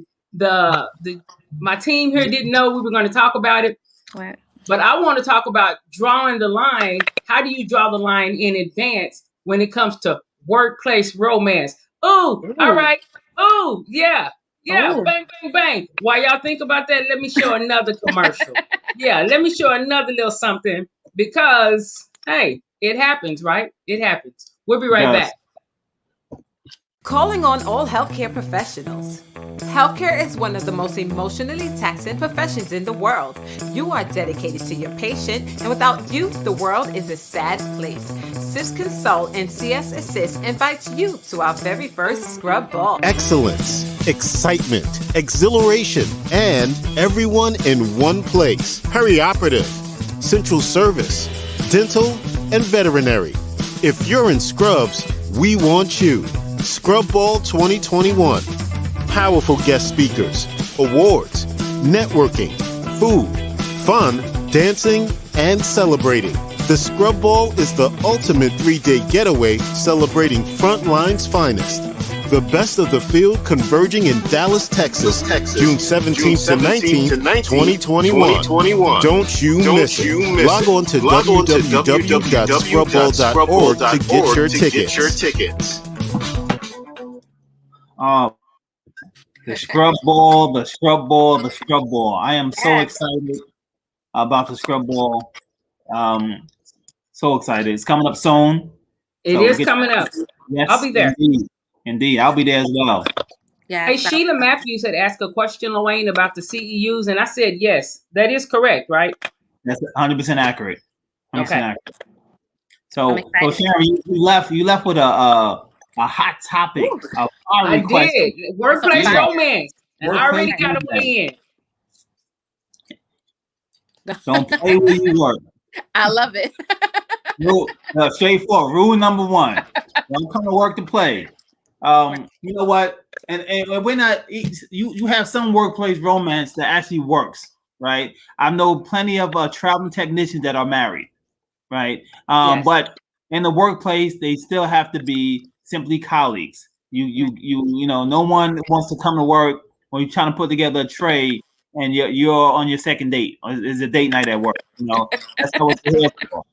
S1: my team here didn't know we were going to talk about it.
S3: What?
S1: But I want to talk about drawing the line. How do you draw the line in advance when it comes to workplace romance? Oh, all right. Oh, yeah. Yeah. Ooh. Bang, bang, bang. While y'all think about that, let me show another commercial. Let me show another little something because, hey, it happens, right? It happens. We'll be right back.
S5: Calling on all healthcare professionals. Healthcare is one of the most emotionally taxing professions in the world. You are dedicated to your patient, and without you, the world is a sad place. SIS Consult and CS Assist invites you to our very first Scrub Ball.
S6: Excellence, excitement, exhilaration, and everyone in one place. Perioperative, central service, dental, and veterinary. If you're in scrubs, we want you. Scrub Ball 2021. Powerful guest speakers, awards, networking, food, fun, dancing, and celebrating. The Scrub Ball is the ultimate 3-day getaway celebrating Frontline's finest. The best of the field converging in Dallas, Texas, June 17th to 19th, 2021. Don't you miss it. Log on to www.scrubball.org to get your tickets.
S2: The Scrub Ball, the Scrub Ball, the Scrub Ball. I am so excited about the Scrub Ball. So excited. It's coming up soon.
S1: It is coming up.
S2: Yes,
S1: I'll be there.
S2: Indeed. I'll be there as well.
S3: Yeah.
S1: Hey, Sheila Matthews had asked a question, Lorraine, about the CEUs, and I said yes. That is correct, right?
S2: That's 100% accurate. 100%
S1: okay.
S2: Accurate. So Sharon, you left with a hot topic.
S1: I did. Workplace romance. And I already got to weigh in.
S2: Don't play where you work.
S3: I love it.
S2: Straightforward. Rule number 1. Don't come to work to play. You know what? And we're not. You have some workplace romance that actually works, right? I know plenty of traveling technicians that are married, right? Yes. But in the workplace, they still have to be simply colleagues. You know, no one wants to come to work when you're trying to put together a tray and you're on your second date. Or it's a date night at work. You know, that's not what you're here for.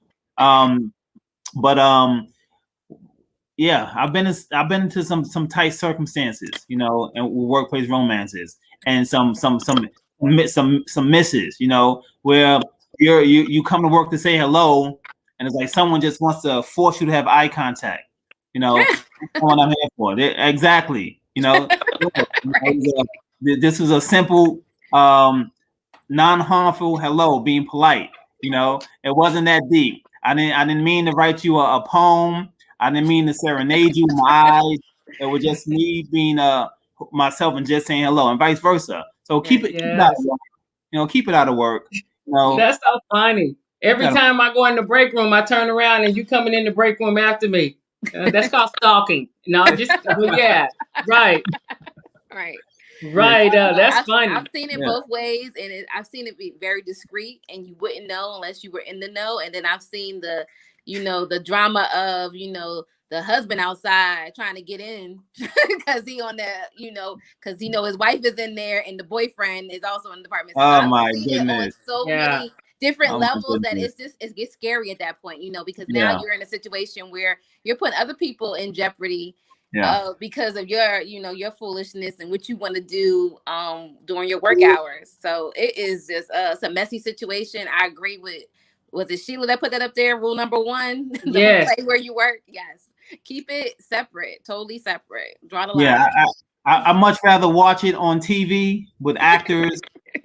S2: Yeah, I've been into some tight circumstances, you know, and workplace romances, and some misses, you know, where you come to work to say hello, and it's like someone just wants to force you to have eye contact, you know. That's what I'm here for. Exactly, you know. This was a simple, non-harmful hello, being polite, you know. It wasn't that deep. I didn't mean to write you a poem. I didn't mean to serenade you in my eyes. It was just me being myself and just saying hello, and vice versa. So keep it out of work. You know, keep it out of work. You know,
S1: that's so funny. Every time I go in the break room, I turn around and you coming in the break room after me. That's called stalking. No, just right.
S3: Right.
S1: Right. That's funny.
S3: I've seen it both ways, and I've seen it be very discreet, and you wouldn't know unless you were in the know. And then I've seen the drama of, the husband outside trying to get in because he on the, because his wife is in there and the boyfriend is also in the apartment. So
S2: my goodness.
S3: So many different levels that it gets scary at that point, because now you're in a situation where you're putting other people in jeopardy because of your foolishness and what you want to do during your work hours. So it is just it's a messy situation. I agree with, was it Sheila that put that up there? Rule number 1,
S1: yes.
S3: Play where you work. Yes. Keep it separate, totally separate. Draw the line.
S2: Yeah, I much rather watch it on TV with actors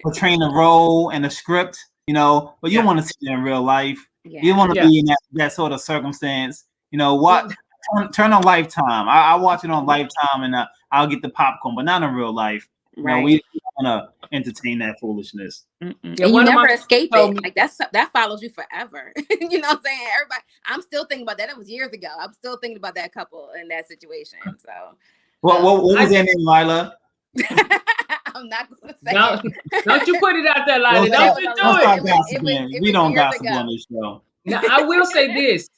S2: portraying a role and a script, but you want to see it in real life. Yeah. You want to be in that sort of circumstance. You know what? Turn on Lifetime. I watch it on Lifetime and I'll get the popcorn, but not in real life. Right. We want to entertain that foolishness.
S3: Yeah,
S1: Yeah,
S3: and you
S1: one of my
S3: never escape
S1: told
S3: it.
S1: me-
S3: Like that follows you forever. You know what I'm saying? Everybody, I'm still thinking about that. That was years ago. I'm still thinking about that couple in that situation. So
S2: What was their name, Lila?
S3: I'm not gonna say
S1: Don't,
S3: it.
S1: don't you put it out there, Lila.
S2: Don't
S1: Don't
S2: stop,
S1: you
S3: It
S1: do
S2: don't
S3: was a
S1: it.
S2: stop
S3: lot.
S2: gossiping. We don't
S3: Years
S2: gossip
S3: ago.
S2: on this show.
S1: Now, I will say this.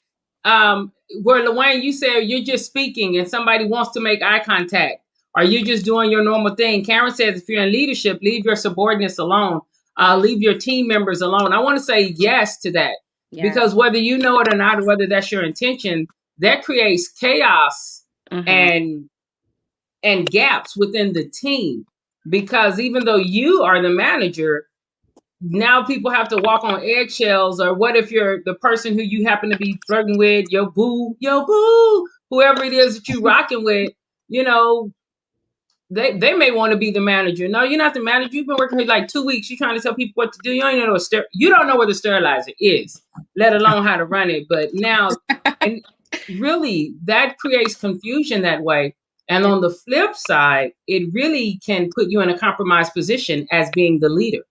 S1: Where LaWayne, you said you're just speaking and somebody wants to make eye contact. Are you just doing your normal thing? Karen says if you're in leadership, leave your subordinates alone. Leave your team members alone. I want to say yes to that.
S3: Yes.
S1: Because whether you know it or not, or whether that's your intention, that creates chaos and gaps within the team. Because even though you are the manager, now people have to walk on eggshells. Or what if you're the person who you happen to be flirting with, your boo, whoever it is that you rocking with, you know, they may want to be the manager. No, you're not the manager. You've been working here like 2 weeks. You're trying to tell people what to do. You don't even know you don't know what a sterilizer is, let alone how to run it. But now, and really, that creates confusion that way. And on the flip side, it really can put you in a compromised position as being the leader,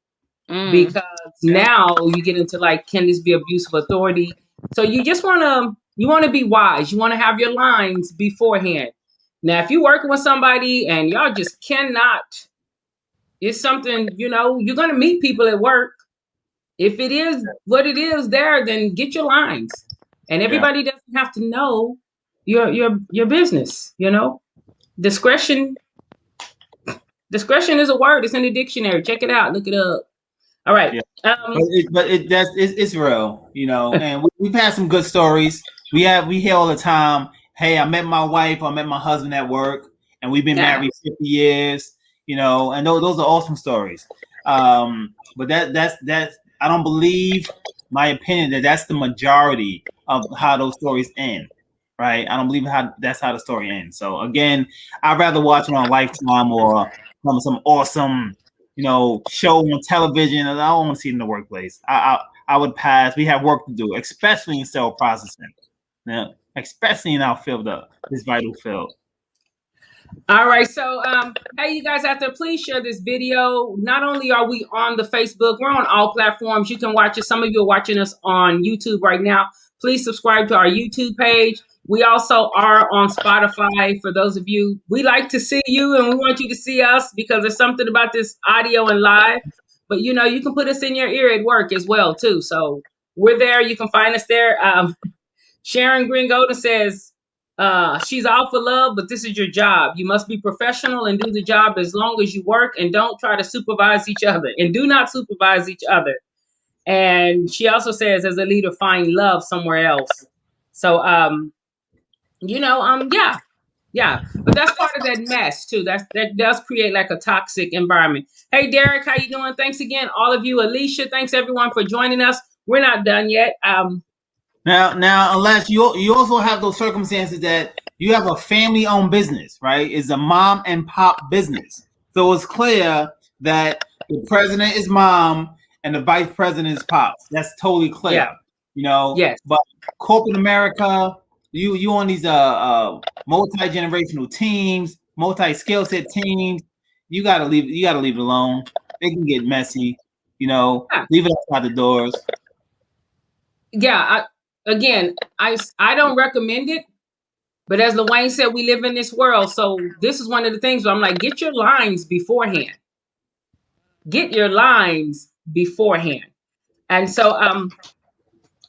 S1: because now you get into like, can this be abuse of authority? So you want to be wise. You want to have your lines beforehand. Now, if you're working with somebody and y'all just cannot, it's something, you're going to meet people at work. If it is what it is there, then get your lines. And everybody doesn't have to know your business, Discretion is a word. It's in the dictionary. Check it out. Look it up. All right.
S2: Yeah. It's real, and we've had some good stories. We hear all the time, hey, I met my wife, I met my husband at work, and we've been married 50 years, and those are awesome stories. But that's I don't believe, my opinion, that's the majority of how those stories end. Right? I don't believe that's how the story ends. So again, I'd rather watch it on Lifetime or some awesome show on television. I don't want to see it in the workplace. I would pass. We have work to do, especially in cell processing. Especially in our field, this vital field.
S1: All right. So, hey, you guys out there, please share this video. Not only are we on the Facebook, we're on all platforms. You can watch it. Some of you are watching us on YouTube right now. Please subscribe to our YouTube page. We also are on Spotify. For those of you, we like to see you and we want you to see us, because there's something about this audio and live. But you can put us in your ear at work as well too. So we're there. You can find us there. Sharon Gringoda says she's all for love, but this is your job. You must be professional and do the job as long as you work, and don't try to supervise each other, and do not supervise each other. And she also says, as a leader, find love somewhere else. So yeah, but that's part of that mess too. That does create like a toxic environment. Hey, Derek, how you doing? Thanks again, all of you. Alicia, thanks everyone for joining us. We're not done yet.
S2: Now, unless you also have those circumstances that you have a family-owned business, right? It's a mom and pop business, so it's clear that the president is mom and the vice president is pops. That's totally clear,
S1: Yes.
S2: But corporate America, you on these multi-generational teams, multi-skill set teams, you gotta leave it alone. They can get messy, leave it outside the doors.
S1: Yeah, I don't recommend it, but as LaWayne said, we live in this world, so this is one of the things where I'm like, get your lines beforehand. Get your lines beforehand. And so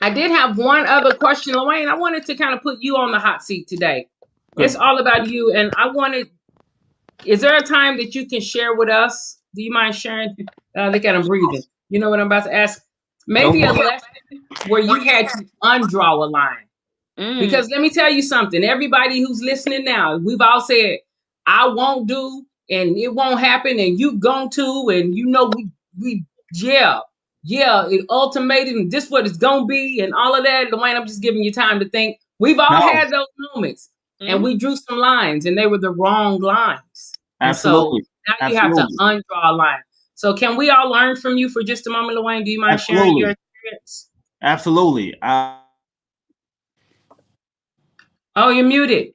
S1: I did have one other question, LaWayne. I wanted to kind of put you on the hot seat today. Good. It's all about you, and is there a time that you can share with us? Do you mind sharing? Look at him breathing. You know what I'm about to ask? Maybe a lesson where you had to undraw a line. Because let me tell you something. Everybody who's listening now, we've all said, I won't do, and it won't happen, and you going to, and it ultimated, and this what it's gonna be, and all of that. LaWayne, I'm just giving you time to think. We've all had those moments, and we drew some lines, and they were the wrong lines.
S2: Absolutely.
S1: And so now you have to undraw a line. So can we all learn from you for just a moment, LaWayne? Do you mind sharing your experience?
S2: Absolutely.
S1: Oh, you're muted.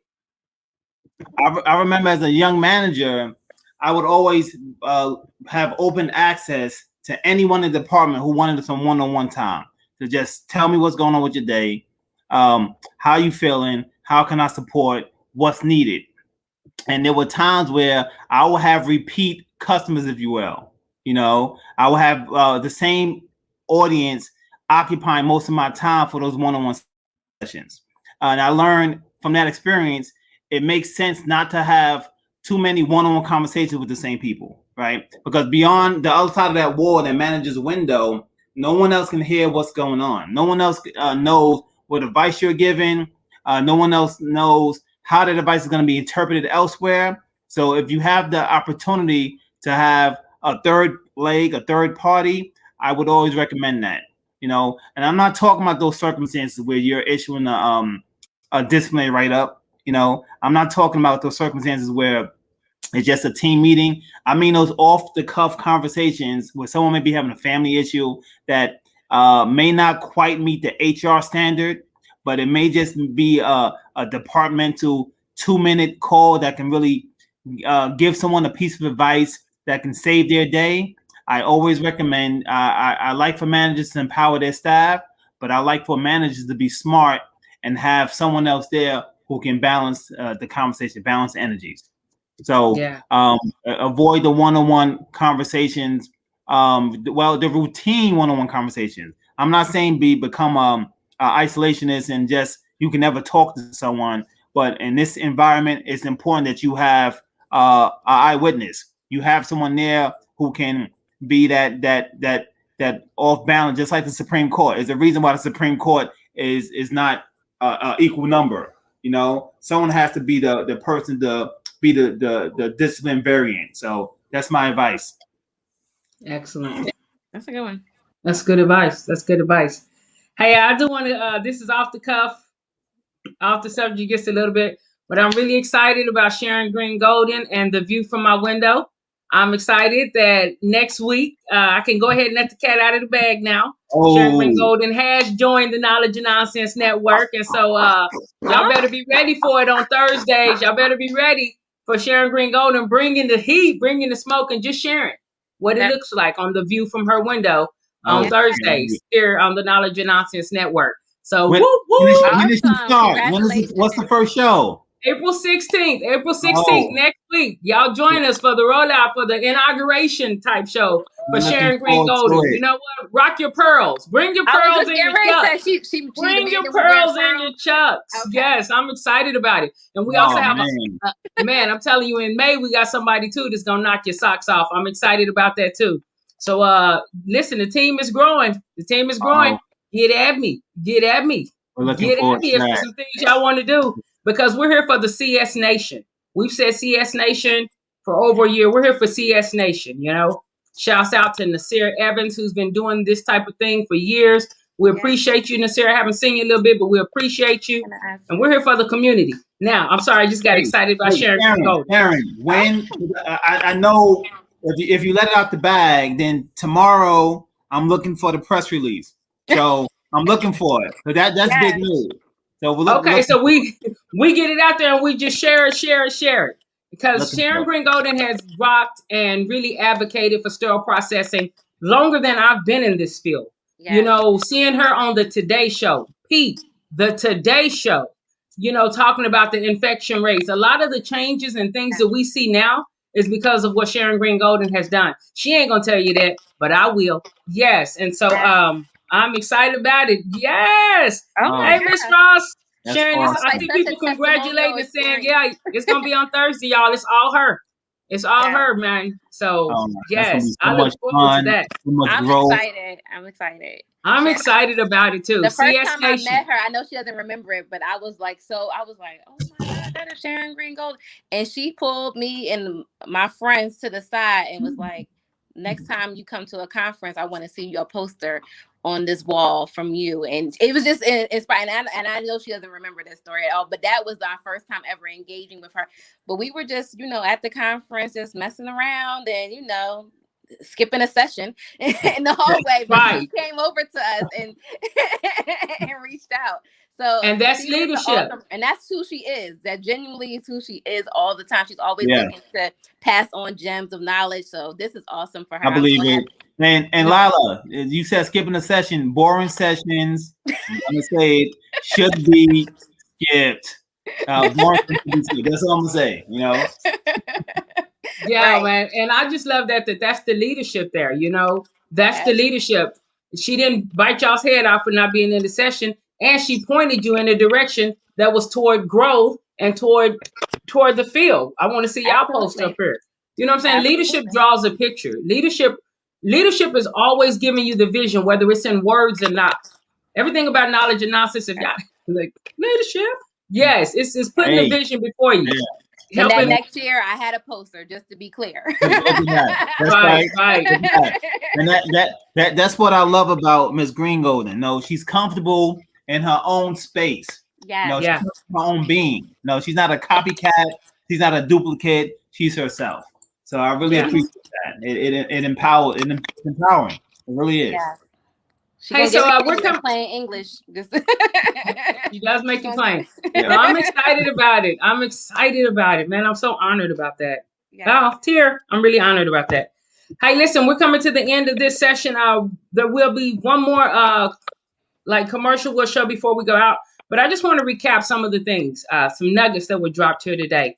S2: I remember as a young manager, I would always have open access to anyone in the department who wanted some one-on-one time to just tell me what's going on with your day, how you feeling, how can I support, what's needed. And there were times where I will have repeat customers, if you will. I will have the same audience occupying most of my time for those one-on-one sessions. And I learned from that experience, it makes sense not to have too many one-on-one conversations with the same people, right? Because beyond the other side of that wall that manages a window, no one else can hear what's going on. No one else knows what advice you're giving. No one else knows how the advice is going to be interpreted elsewhere. So if you have the opportunity to have a third leg, a third party, I would always recommend that. And I'm not talking about those circumstances where you're issuing a disciplinary write-up. I'm not talking about those circumstances where it's just a team meeting. I mean those off-the-cuff conversations where someone may be having a family issue that may not quite meet the HR standard, but it may just be a departmental 2-minute call that can really give someone a piece of advice that can save their day. I always recommend, I like for managers to empower their staff, but I like for managers to be smart and have someone else there who can balance the conversation, balance energies. So avoid the one-on-one conversations, the routine one-on-one conversations. I'm not saying become isolationist and just you can never talk to someone, but in this environment, it's important that you have an eyewitness. You have someone there who can be that off balance, just like the Supreme Court. Is the reason why the Supreme Court is not equal number. Someone has to be the person to be the discipline variant. So that's my advice.
S1: Excellent.
S3: That's a good one.
S1: That's good advice. Hey, I do want to. This is off the cuff, off the subject just a little bit, but I'm really excited about Sharon Green Golden and the view from my window. I'm excited that next week I can go ahead and let the cat out of the bag now. Sharon Green Golden has joined the Knowledge and Nonsense Network, and so y'all better be ready for it on Thursdays. Y'all better be ready for Sharon Green Golden bringing the heat, bringing the smoke, and just sharing what it looks like on the view from her window on Thursdays here on the Knowledge and Nonsense Network. So
S2: when
S1: awesome.
S2: did she start? What's the first show?
S1: April 16th, next week. Y'all join us for the rollout for the inauguration type show for Sharon Green Golden. You know what? Rock your pearls. Bring your pearls in your chucks. Bring your pearls in your chucks. Okay. Yes, I'm excited about it. And we also have man, I'm telling you, in May, we got somebody too that's going to knock your socks off. I'm excited about that too. So listen, the team is growing. Get at me. Get at me if there's some things y'all want to do. Because we're here for the CS Nation. We've said CS Nation for over a year. We're here for CS Nation, Shouts out to Nasir Evans, who's been doing this type of thing for years. We appreciate you, Nasir. I haven't seen you a little bit, but we appreciate you. And we're here for the community. Now, I'm sorry, I just got excited about Sharon.
S2: Sharon, when I know if you let it out the bag, then tomorrow I'm looking for the press release. So I'm looking for it. So that's big news. So
S1: we get it out there and we just share it. Because Sharon Green Golden has rocked and really advocated for sterile processing longer than I've been in this field. Yeah. Seeing her on the Today Show, the Today Show, talking about the infection rates. A lot of the changes and things that we see now is because of what Sharon Green Golden has done. She ain't gonna tell you that, but I will. Yes. And so I'm excited about it. Yes. Hey, Miss Ross. Sharon, I see people congratulating and saying, it's going to be on Thursday, y'all. It's all her. It's all her, man. So, yes, I look forward to that.
S3: I'm excited.
S1: I'm excited about it, too.
S3: The first time I met her, I know she doesn't remember it, but I was like, oh my God, that is Sharon Green Gold. And she pulled me and my friends to the side and was like, next time you come to a conference, I want to see your poster on this wall from you. And it was just inspiring. And I know she doesn't remember that story at all, but that was our first time ever engaging with her. But we were just, at the conference, just messing around and, skipping a session in the hallway. But she came over to us and reached out. So
S1: And that's
S3: she is
S1: leadership.
S3: awesome, and that's who she is. That genuinely is who she is all the time. She's always
S2: Yeah.
S3: looking to pass on gems of knowledge. So this is awesome for her.
S2: I
S3: I'm
S2: believe
S3: glad.
S2: it. And Lila, you said skipping a session, boring sessions. I'm gonna say it should be skipped. Boring sessions should be skipped. That's what I'm gonna say. You know.
S1: Yeah,
S3: Right.
S1: man. And I just love that's the leadership there, you know. That's the leadership. She didn't bite y'all's head off for not being in the session, and she pointed you in a direction that was toward growth and toward the field. I want to see y'all post up
S3: Absolutely.
S1: here. You know what I'm saying? Leadership
S3: Absolutely.
S1: draws a picture. Leadership is always giving you the vision, whether it's in words or not. Everything about knowledge analysis, if y'all like leadership, yes, it's putting the vision before you.
S2: Yeah.
S3: And that
S1: Helping.
S3: next year, I had a poster, just to be clear.
S2: That's
S1: Right.
S2: And that's what I love about Miss Green Golden. No, she's comfortable in her own space.
S3: Yes.
S2: No,
S1: Yeah.
S2: she's her own being. No, she's not a copycat. She's not a duplicate. She's herself. So I really appreciate that. It empowers. It's empowering. It really is.
S3: Yes. She
S1: Hey,
S3: gonna
S1: so
S3: get
S1: we're
S3: me
S1: coming.
S3: playing English. Just
S1: She does make you plain.
S2: Yeah.
S1: So I'm excited about it. I'm excited about it, man. I'm so honored about that.
S3: Yeah.
S1: Oh, tear. I'm really honored about that. Hey, listen, we're coming to the end of this session. There will be one more like commercial we'll show before we go out. But I just want to recap some of the things, some nuggets that were dropped here today.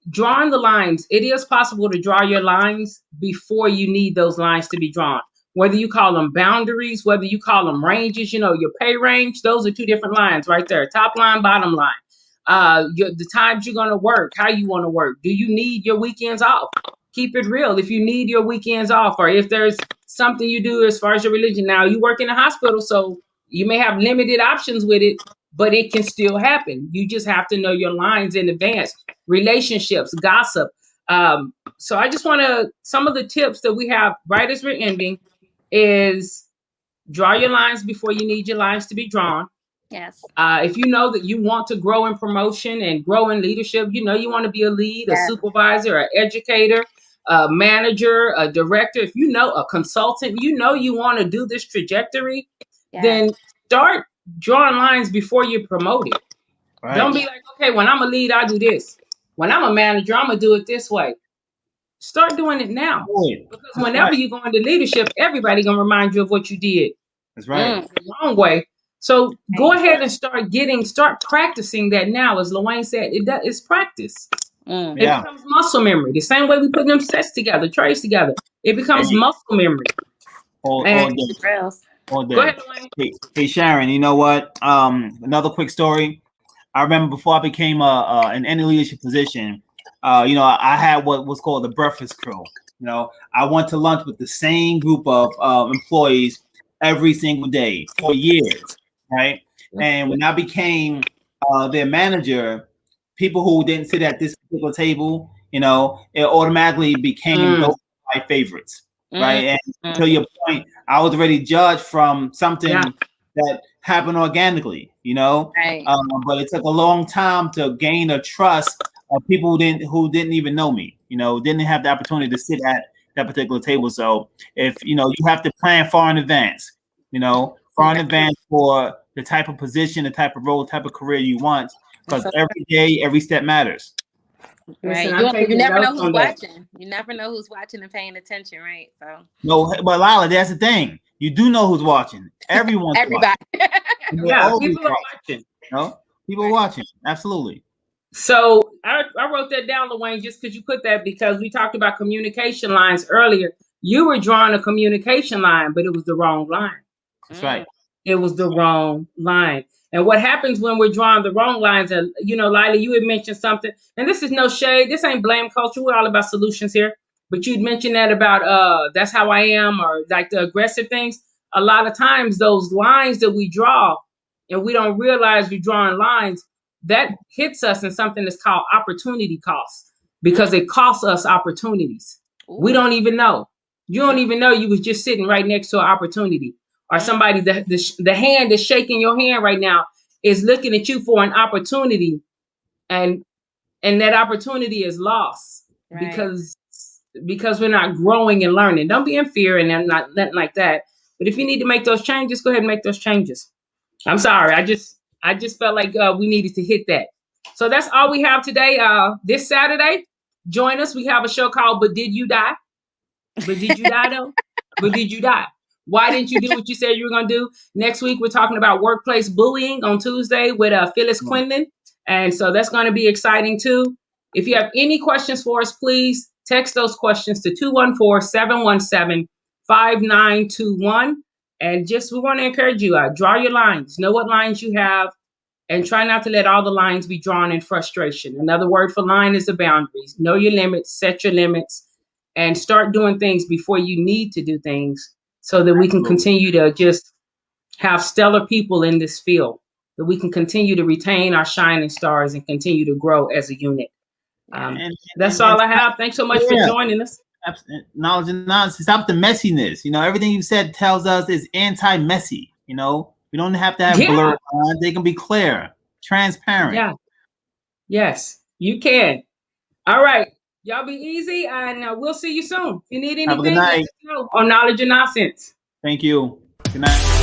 S1: Drawing the lines. It is possible to draw your lines before you need those lines to be drawn. Whether you call them boundaries, whether you call them ranges, you know, your pay range, those are two different lines right there. Top line, bottom line. The times you're going to work, how you want to work. Do you need your weekends off? Keep it real. If you need your weekends off, or if there's something you do as far as your religion. Now, you work in a hospital, so you may have limited options with it, but it can still happen. You just have to know your lines in advance. Relationships, gossip. So I just want to, some of the tips that we have right as we're ending is draw your lines before you need your lines to be drawn.
S3: Yes.
S1: If you know that you want to grow in promotion and grow in leadership, you know you want to be a lead, a supervisor, an educator, a manager, a director. If you know a consultant, you know you want to do this trajectory, then start drawing lines before you're promoted. Right. Don't be like, okay, when I'm a lead, I do this. When I'm a manager, I'm gonna do it this way. Start doing it now. Because whenever you go into leadership, everybody gonna remind you of what you did.
S2: That's right.
S1: The wrong way. So go ahead and start practicing that now. As LaWayne said, it's practice. It becomes muscle memory. The same way we put them sets together, trays together. It becomes muscle memory.
S2: All day.
S1: Go ahead, LaWayne.
S2: Hey, Sharon, you know what? Another quick story. I remember before I became in any leadership position, you know, I had what was called the breakfast crew. You know, I went to lunch with the same group of employees every single day for years, right? And when I became their manager, people who didn't sit at this particular table, you know, it automatically became those my favorites, right? And to your point, I was already judged from something that happened organically, you know.
S3: Right.
S2: But it took a long time to gain a trust of people who didn't even know me, you know, didn't have the opportunity to sit at that particular table. So if you know, you have to plan far in advance, you know, far in advance for the type of position, the type of role, the type of career you want, because every day, every step matters.
S3: Right. You never know who's watching. You never know who's watching and paying attention, right? So
S2: no, but Lila, that's the thing. You do know who's watching. Everybody.
S1: Yeah, people are watching.
S2: No, people are watching. Absolutely.
S1: So I wrote that down, LaWayne, just because you put that, because we talked about communication lines earlier. You were drawing a communication line, but it was the wrong line.
S2: That's right.
S1: It was the wrong line. And what happens when we're drawing the wrong lines, and you know, Lila, you had mentioned something, and this is no shade. This ain't blame culture. We're all about solutions here. But you'd mentioned that about that's how I am, or like the aggressive things. A lot of times those lines that we draw and we don't realize we're drawing lines, that hits us in something that's called opportunity costs, because it costs us opportunities. We don't even know. You don't even know you was just sitting right next to an opportunity, or somebody, the hand that's shaking your hand right now is looking at you for an opportunity, and that opportunity is lost because we're not growing and learning. Don't be in fear and nothing like that. But if you need to make those changes, go ahead and make those changes. I'm sorry. I just I just felt like we needed to hit that. So that's all we have today. This Saturday, join us. We have a show called But Did You Die? But did you die though? But did you die? Why didn't you do what you said you were going to do? Next week, we're talking about workplace bullying on Tuesday with Phyllis Quinlan. And so that's going to be exciting too. If you have any questions for us, please text those questions to 214-717-5921. And just, we want to encourage you, draw your lines, know what lines you have, and try not to let all the lines be drawn in frustration. Another word for line is the boundaries. Know your limits, set your limits, and start doing things before you need to do things so that we can continue to just have stellar people in this field, that we can continue to retain our shining stars and continue to grow as a unit. That's all I have. Thanks so much for joining us.
S2: Knowledge and nonsense. Stop the messiness. Everything you said tells us is anti-messy. We don't have to have blurred lines. They can be clear, transparent.
S1: Yeah. Yes, you can. All right. Y'all be easy, and we'll see you soon. If you need anything, let us know on Knowledge and Nonsense.
S2: Thank you. Good night.